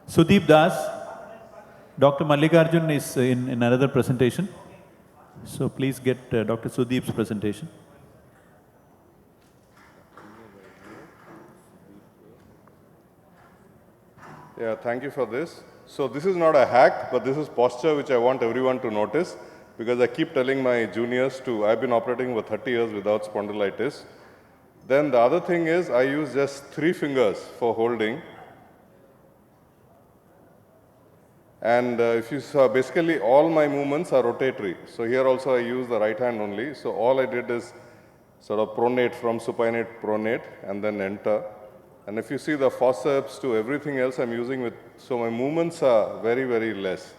Sudeep Das, Dr. Mallikarjun is in another presentation. So please get Dr. Sudeep's presentation. Yeah, thank you for this. So this is not a hack, but this is posture which I want everyone to notice, because I keep telling my juniors I've been operating for 30 years without spondylitis. Then the other thing is I use just 3 fingers for holding. And if you saw, basically all my movements are rotatory. So here also I use the right hand only. So all I did is sort of pronate from supinate, pronate, and then enter. And if you see the forceps to everything else I'm using with, so my movements are very, very less.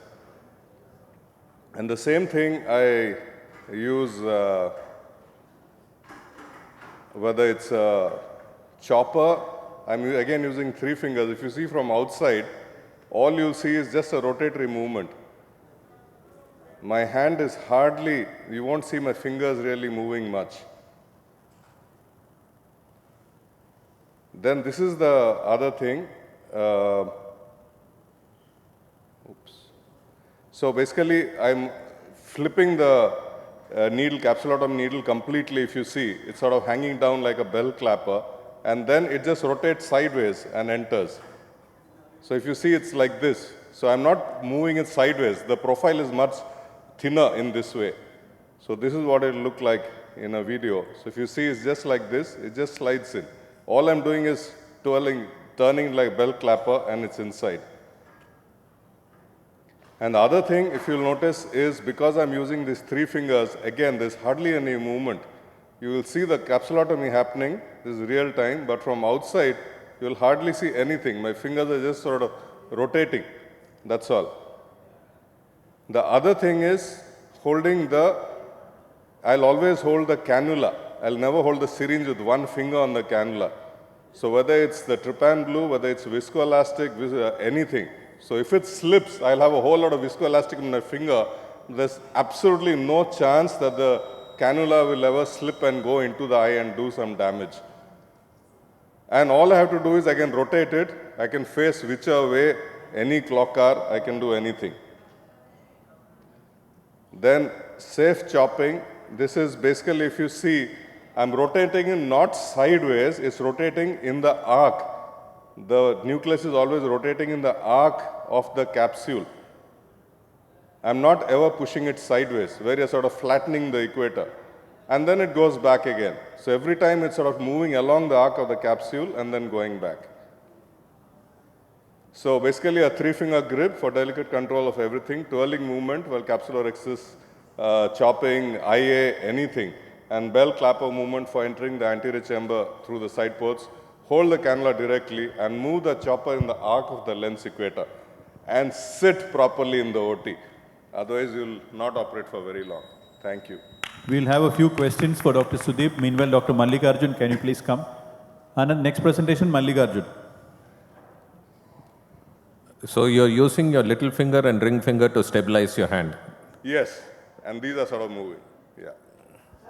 And the same thing I use, whether it's a chopper, I'm again using 3 fingers. If you see from outside, all you'll see is just a rotatory movement. My hand is hardly, you won't see my fingers really moving much. Then this is the other thing. So basically, I'm flipping the capsulotomy needle completely. If you see, it's sort of hanging down like a bell clapper, and then it just rotates sideways and enters. So if you see, it's like this. So I'm not moving it sideways. The profile is much thinner in this way. So this is what it will look like in a video. So if you see, it's just like this. It just slides in. All I'm doing is turning like bell clapper, and it's inside. And the other thing, if you'll notice, is because I'm using these 3 fingers, again, there's hardly any movement. You will see the capsulotomy happening. This is real time, but from outside, you'll hardly see anything. My fingers are just sort of rotating. That's all. The other thing is I'll always hold the cannula. I'll never hold the syringe with 1 finger on the cannula. So whether it's the trypan blue, whether it's viscoelastic, anything. So if it slips, I'll have a whole lot of viscoelastic in my finger. There's absolutely no chance that the cannula will ever slip and go into the eye and do some damage. And all I have to do is I can rotate it. I can face whichever way, any clock hour, I can do anything. Then safe chopping. This is basically, if you see, I'm rotating it not sideways, it's rotating in the arc. The nucleus is always rotating in the arc of the capsule. I'm not ever pushing it sideways, where you're sort of flattening the equator. And then it goes back again. So every time it's sort of moving along the arc of the capsule and then going back. So basically a 3-finger grip for delicate control of everything, twirling movement while capsulorhexis, chopping, IA, anything. And bell clapper movement for entering the anterior chamber through the side ports. Hold the cannula directly and move the chopper in the arc of the lens equator. And sit properly in the OT. Otherwise, you'll not operate for very long. Thank you. We'll have a few questions for Dr. Sudeep. Meanwhile, Dr. Mallikarjun, can you please come? And next presentation, Mallikarjun. So you're using your little finger and ring finger to stabilize your hand? Yes, and these are sort of moving.